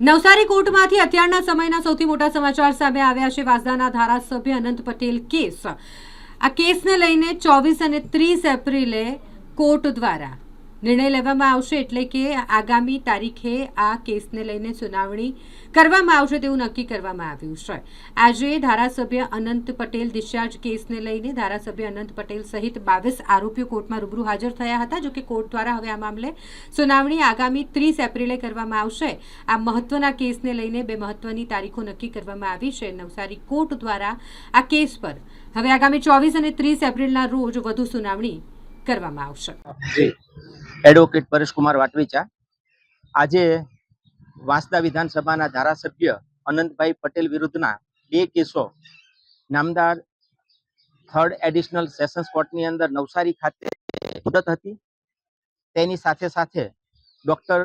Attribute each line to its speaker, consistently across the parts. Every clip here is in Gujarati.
Speaker 1: નવસારી કોર્ટમાંથી અત્યારના સમયના સૌથી મોટા સમાચાર સામે આવ્યા છે. વાંસદાના ધારાસભ્ય અનંત પટેલ કેસ. આ કેસને લઈને 24 અને 30 એપ્રિલે કોર્ટ દ્વારા નિર્ણય લેવામાં આવશે, એટલે કે આગામી તારીખે આ કેસને લઈને સુનાવણી કરવામાં આવશે તેવું નક્કી કરવામાં આવ્યું છે. આજે ધારાસભ્ય અનંત પટેલ ડિસ્ચાર્જ કેસને લઈને ધારાસભ્ય અનંત પટેલ સહિત 22 આરોપીઓ કોર્ટમાં રૂબરૂ હાજર થયા હતા. જોકે કોર્ટ દ્વારા હવે આ મામલે સુનાવણી આગામી 30 એપ્રિલે કરવામાં આવશે. આ મહત્વના કેસને લઈને બે મહત્વની તારીખો નક્કી કરવામાં આવી છે. નવસારી કોર્ટ દ્વારા આ કેસ પર હવે આગામી 24 અને 30 એપ્રિલના રોજ વધુ સુનાવણી કરવામાં આવશે.
Speaker 2: એડવોકેટ પરેશકુમાર વાટવીચા. આજે વાંસદા વિધાનસભાના ધારાસભ્ય અનંતભાઈ પટેલ વિરુદ્ધના બે કેસો નામદાર થર્ડ એડિશનલ સેશન્સ કોર્ટની અંદર નવસારી ખાતે મુદત હતી. તેની સાથે સાથે ડૉક્ટર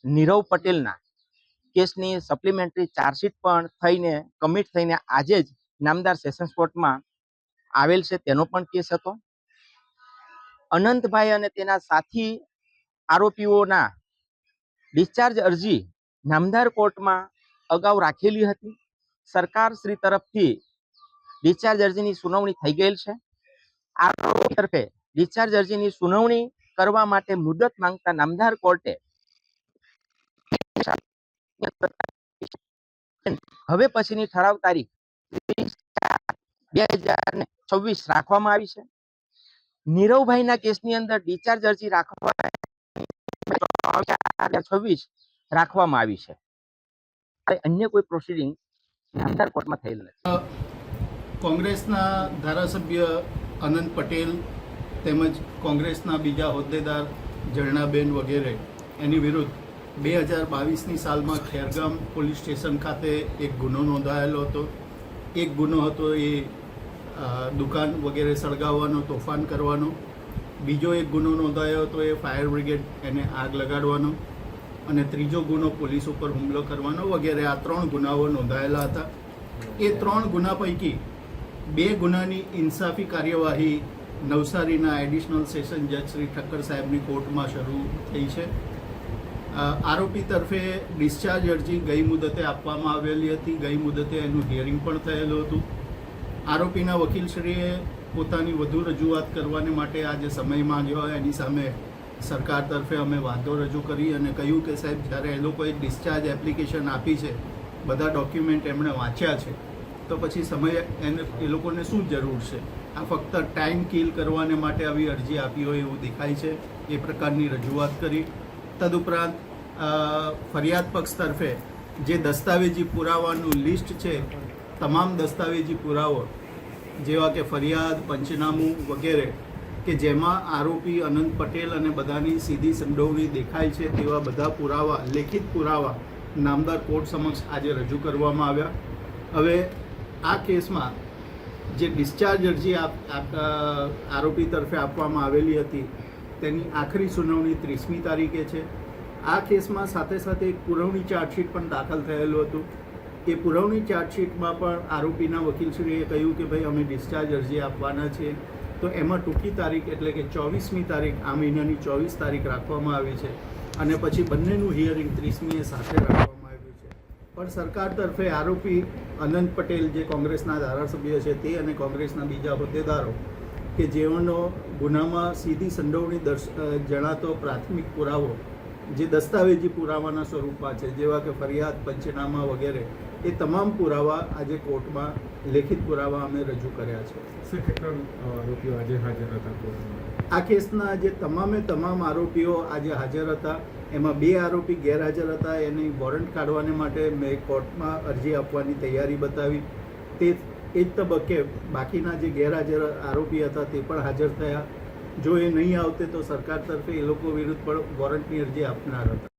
Speaker 2: નીરવ પટેલના કેસની સપ્લિમેન્ટરી ચાર્જશીટ પણ થઈને કમિટ થઈને આજે જ નામદાર સેશન્સ કોર્ટમાં આવેલ છે. તેનો પણ કેસ હતો. અનંતભાઈ અને તેના સાથી આરોપીઓના ડિસ્ચાર્જ અરજી નામદાર કોર્ટમાં અગાઉ રાખેલી હતી. સરકાર શ્રી તરફથી ડિસ્ચાર્જ અરજીની સુનાવણી થઈ ગયેલ છે. આરોપી તરફે ડિસ્ચાર્જ અરજીની સુનાવણી કરવા માટે મુદત માંગતા નામદાર કોર્ટે હવે પછીની ઠરાવ તારીખ 2026 રાખવામાં આવી છે. નીરવભાઈના કેસની અંદર ડિસ્ચાર્જ અરજી રાખવામાં 26 રાખવામાં આવી છે. અન્ય કોઈ પ્રોસિડિંગ નામદાર કોર્ટમાં થયેલ નથી.
Speaker 3: કોંગ્રેસના ધારાસભ્ય અનંત પટેલ તેમજ કોંગ્રેસના બીજા હોદ્દેદાર ઝરણાબેન વગેરે એની વિરુદ્ધ 2022ની સાલમાં ખેરગામ પોલીસ સ્ટેશન ખાતે એક ગુનો નોંધાયેલો હતો. એક ગુનો હતો એ દુકાન વગેરે સળગાવવાનો, તોફાન કરવાનો. બીજો એક ગુનો નોંધાયો હતો એ ફાયર બ્રિગેડ એને આગ લગાડવાનો, અને ત્રીજો ગુનો પોલીસ ઉપર હુમલો કરવાનો વગેરે. આ 3 ગુનાઓ નોંધાયેલા હતા. એ 3 ગુના પૈકી 2 ગુનાની ઇન્સાફી કાર્યવાહી નવસારીના એડિશનલ સેશન જજ શ્રી ઠક્કર સાહેબની કોર્ટમાં શરૂ થઈ છે. આરોપી તરફે ડિસ્ચાર્જ અરજી ગઈ મુદતે આપવામાં આવેલી હતી. ગઈ મુદતે એનું હિયરિંગ પણ થયેલું હતું. આરોપીના વકીલશ્રીએ પોતાની વધુ રજૂઆત કરવાને માટે આજે સમય માંગ્યો હોય એની સામે સરકાર તરફે અમે વાંધો રજૂ કરી અને કહ્યું કે સાહેબ, જ્યારે એ લોકોએ ડિસ્ચાર્જ એપ્લિકેશન આપી છે, બધા ડોક્યુમેન્ટ એમણે વાંચ્યા છે, તો પછી સમય એ લોકોને શું જરૂર છે? આ ફક્ત ટાઈમ કિલ કરવાને માટે આવી અરજી આપી હોય એવું દેખાય છે. એ પ્રકારની રજૂઆત કરી. તદુપરાંત ફરિયાદ પક્ષ તરફે જે દસ્તાવેજી પુરાવાનું લિસ્ટ છે, તમામ દસ્તાવેજી પુરાવો જેવા કે ફરિયાદ, પંચનામું વગેરે, કે જેમાં આરોપી અનંત પટેલ અને બધાની સીધી સંડોવણી દેખાય છે, તેવા બધા પુરાવા, લેખિત પુરાવા નામદાર કોર્ટ સમક્ષ આજે રજૂ કરવામાં આવ્યા. હવે આ કેસમાં જે ડિસ્ચાર્જ અરજી આરોપી તરફે આપવામાં આવેલી હતી તેની આખરી સુનાવણી 30મી તારીખે છે. આ કેસમાં સાથે સાથે એક પુરવણી ચાર્જશીટ પણ દાખલ થયેલું હતું. એ પુરવણી ચાર્જશીટમાં પણ આરોપીના વકીલશ્રીએ કહ્યું કે ભાઈ અમે ડિસ્ચાર્જ અરજી આપવાના છીએ, તો એમાં ટૂંકી તારીખ એટલે કે 24મી તારીખ, આ મહિનાની 24 તારીખ રાખવામાં આવી છે. અને પછી બંનેનું હિયરિંગ 30મીએ સાથે રાખવામાં આવ્યું છે. પણ સરકાર તરફે આરોપી અનંત પટેલ જે કોંગ્રેસના ધારાસભ્ય છે તે અને કોંગ્રેસના બીજા હોદ્દેદારો કે જેઓનો ગુનામાં સીધી સંડોવણી જણાતો પ્રાથમિક પુરાવો જે દસ્તાવેજી પુરાવાના સ્વરૂપમાં છે, જેવા કે ફરિયાદ, પંચનામા વગેરે, એ તમામ પુરાવા આજે કોર્ટમાં લેખિત પુરાવા અમે રજૂ કર્યા છે.
Speaker 4: કેટલા આરોપીઓ આજે હાજર હતા કોર્ટમાં?
Speaker 3: આ કેસના જે તમામ આરોપીઓ આજે હાજર હતા, એમાં 2 આરોપી ગેરહાજર હતા. એની વોરંટ કાઢવાને માટે મેં કોર્ટમાં અરજી આપવાની તૈયારી બતાવી. તે જ તબક્કે બાકીના જે ગેરહાજર આરોપી હતા તે પણ હાજર થયા. જો એ નહીં આવતે તો સરકાર તરફે એ લોકો વિરુદ્ધ પણ વોરંટની અરજી આપનાર હતા.